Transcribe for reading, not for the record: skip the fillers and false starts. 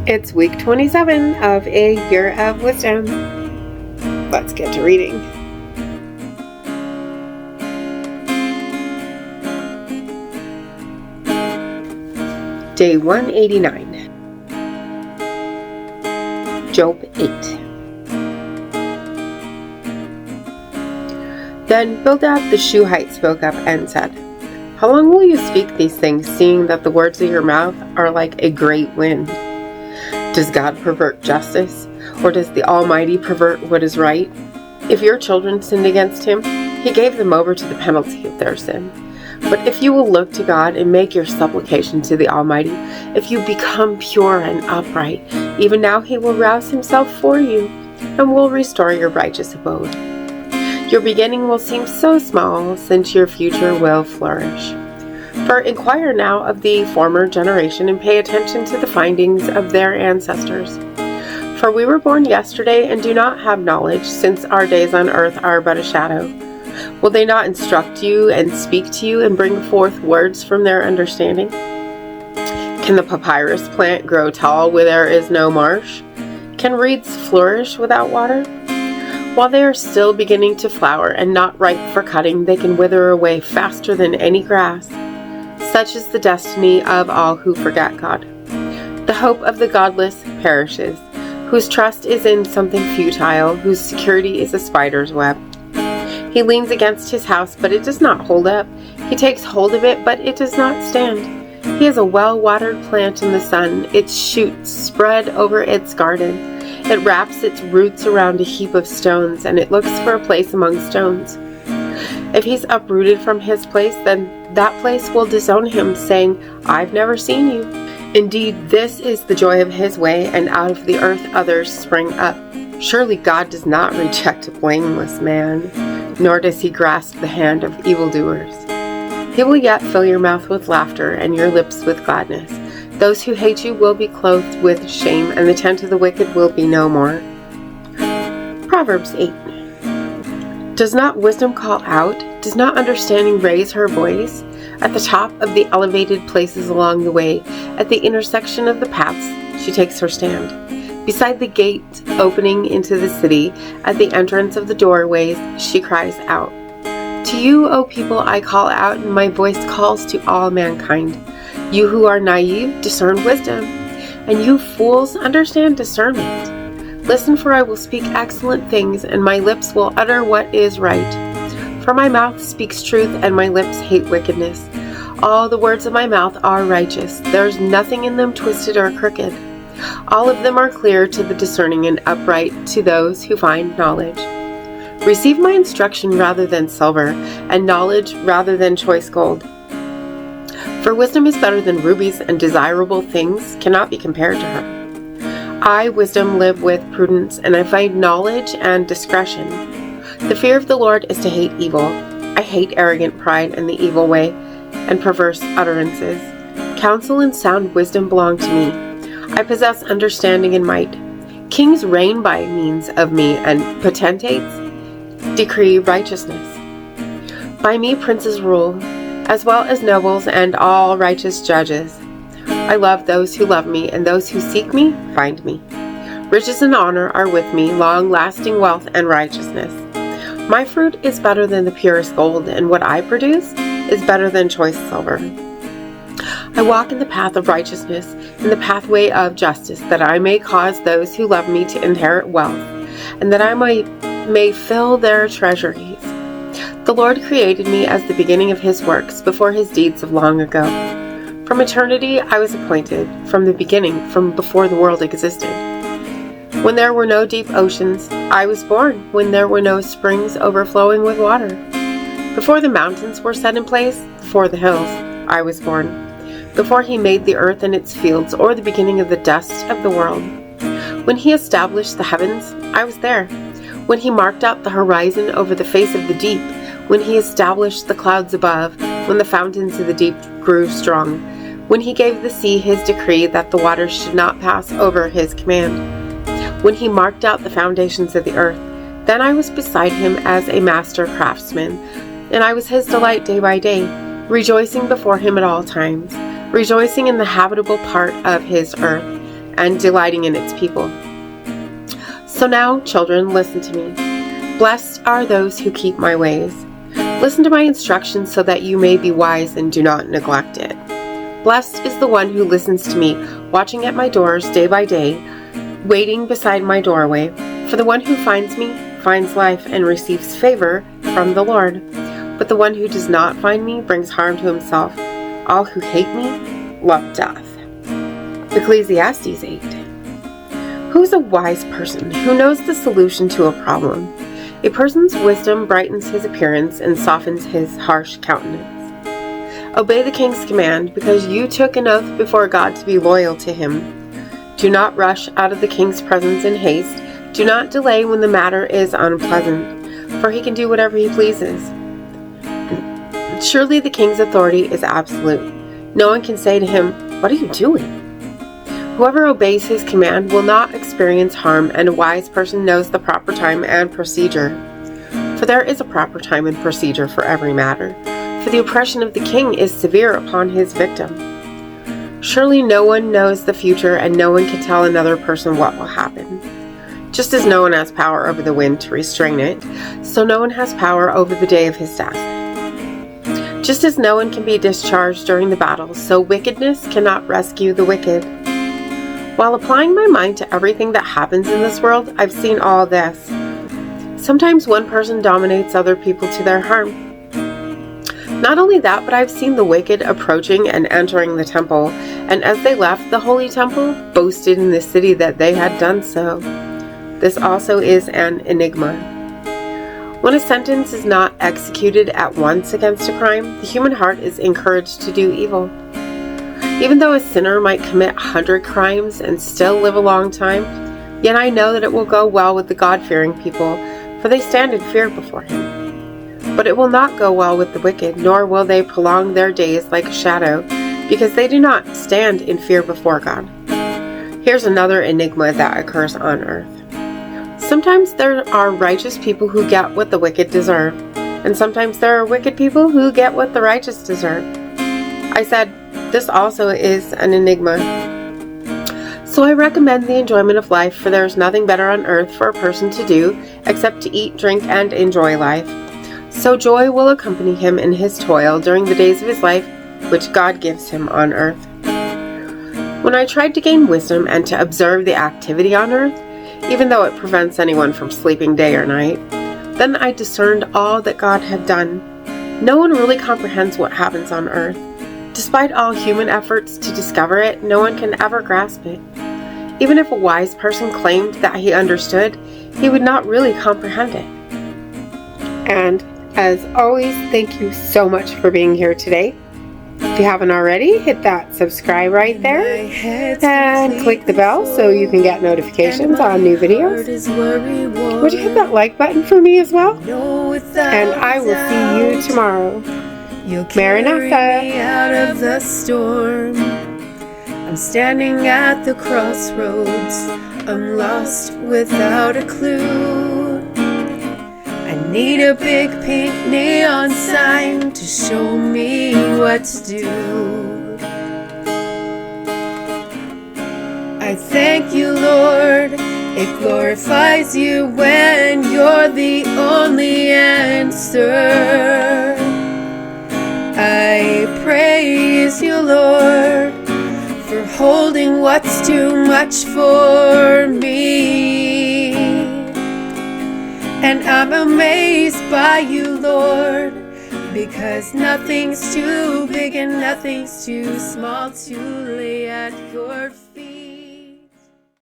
It's week 27 of A Year of Wisdom. Let's get to reading. Day 189. Job 8. Then Bildad the Shuhite spoke up and said, "How long will you speak these things, seeing that the words of your mouth are like a great wind? Does God pervert justice, or does the Almighty pervert what is right? If your children sinned against him, he gave them over to the penalty of their sin. But if you will look to God and make your supplication to the Almighty, if you become pure and upright, even now he will rouse himself for you and will restore your righteous abode. Your beginning will seem so small, since your future will flourish. For inquire now of the former generation and pay attention to the findings of their ancestors. For we were born yesterday and do not have knowledge, since our days on earth are but a shadow. Will they not instruct you and speak to you and bring forth words from their understanding? Can the papyrus plant grow tall where there is no marsh? Can reeds flourish without water? While they are still beginning to flower and not ripe for cutting, they can wither away faster than any grass. Such is the destiny of all who forget God. The hope of the godless perishes, whose trust is in something futile, whose security is a spider's web. He leans against his house, but it does not hold up. He takes hold of it, but it does not stand. He is a well-watered plant in the sun. Its shoots spread over its garden. It wraps its roots around a heap of stones, and it looks for a place among stones. If he's uprooted from his place, then that place will disown him, saying, "I've never seen you." Indeed, this is the joy of his way, and out of the earth others spring up. Surely God does not reject a blameless man, nor does he grasp the hand of evildoers. He will yet fill your mouth with laughter and your lips with gladness. Those who hate you will be clothed with shame, and the tent of the wicked will be no more. Proverbs 8. Does not wisdom call out? Does not understanding raise her voice? At the top of the elevated places along the way, at the intersection of the paths, she takes her stand. Beside the gate opening into the city, at the entrance of the doorways, she cries out. To you, O people, I call out, and my voice calls to all mankind. You who are naive, discern wisdom, and you fools, understand discernment. Listen, for I will speak excellent things, and my lips will utter what is right. For my mouth speaks truth, and my lips hate wickedness. All the words of my mouth are righteous. There is nothing in them twisted or crooked. All of them are clear to the discerning and upright to those who find knowledge. Receive my instruction rather than silver, and knowledge rather than choice gold. For wisdom is better than rubies, and desirable things cannot be compared to her. I, wisdom, live with prudence, and I find knowledge and discretion. The fear of the Lord is to hate evil. I hate arrogant pride and the evil way, and perverse utterances. Counsel and sound wisdom belong to me. I possess understanding and might. Kings reign by means of me, and potentates decree righteousness. By me princes rule, as well as nobles and all righteous judges. I love those who love me, and those who seek me find me. Riches and honor are with me, long-lasting wealth and righteousness. My fruit is better than the purest gold, and what I produce is better than choice silver. I walk in the path of righteousness, in the pathway of justice, that I may cause those who love me to inherit wealth, and that I may fill their treasuries. The Lord created me as the beginning of his works, before his deeds of long ago. From eternity I was appointed, from the beginning, from before the world existed. When there were no deep oceans, I was born, when there were no springs overflowing with water. Before the mountains were set in place, before the hills, I was born. Before he made the earth and its fields, or the beginning of the dust of the world. When he established the heavens, I was there. When he marked out the horizon over the face of the deep, when he established the clouds above, when the fountains of the deep grew strong, when he gave the sea his decree that the waters should not pass over his command, when he marked out the foundations of the earth, then I was beside him as a master craftsman, and I was his delight day by day, rejoicing before him at all times, rejoicing in the habitable part of his earth. and delighting in its people. So now, children, listen to me. Blessed are those who keep my ways. Listen to my instructions so that you may be wise and do not neglect it. Blessed is the one who listens to me, watching at my doors day by day, waiting beside my doorway. For the one who finds me finds life and receives favor from the Lord. But the one who does not find me brings harm to himself. All who hate me love death. Ecclesiastes 8. Who is a wise person who knows the solution to a problem? A person's wisdom brightens his appearance and softens his harsh countenance. Obey the king's command, because you took an oath before God to be loyal to him. Do not rush out of the king's presence in haste. Do not delay when the matter is unpleasant, for he can do whatever he pleases. Surely the king's authority is absolute. No one can say to him, "What are you doing?" Whoever obeys his command will not experience harm, and a wise person knows the proper time and procedure. For there is a proper time and procedure for every matter, for the oppression of the king is severe upon his victim. Surely no one knows the future, and no one can tell another person what will happen. Just as no one has power over the wind to restrain it, so no one has power over the day of his death. Just as no one can be discharged during the battle, so wickedness cannot rescue the wicked. While applying my mind to everything that happens in this world, I've seen all this. Sometimes one person dominates other people to their harm. Not only that, but I've seen the wicked approaching and entering the temple, and as they left the holy temple, boasted in the city that they had done so. This also is an enigma. When a sentence is not executed at once against a crime, the human heart is encouraged to do evil. Even though a sinner might commit 100 crimes and still live a long time, yet I know that it will go well with the God-fearing people, for they stand in fear before him. But it will not go well with the wicked, nor will they prolong their days like a shadow, because they do not stand in fear before God. Here's another enigma that occurs on earth. Sometimes there are righteous people who get what the wicked deserve, and sometimes there are wicked people who get what the righteous deserve. I said, this also is an enigma. So I recommend the enjoyment of life, for there is nothing better on earth for a person to do except to eat, drink, and enjoy life. So joy will accompany him in his toil during the days of his life, which God gives him on earth. When I tried to gain wisdom and to observe the activity on earth, even though it prevents anyone from sleeping day or night, then I discerned all that God had done. No one really comprehends what happens on earth. Despite all human efforts to discover it, no one can ever grasp it. Even if a wise person claimed that he understood, he would not really comprehend it. And as always, thank you so much for being here today. If you haven't already, hit that subscribe right there and click the bell so you can get notifications on new videos. Would you hit that like button for me as well? And I will see you tomorrow. Maranatha. Out of the storm, I'm standing at the crossroads. I'm lost without a clue. I need a big pink neon sign to show me what to do. I thank you, Lord. It glorifies you when you're the only answer. I praise you, Lord, for holding what's too much for me. And I'm amazed by you, Lord, because nothing's too big and nothing's too small to lay at your feet.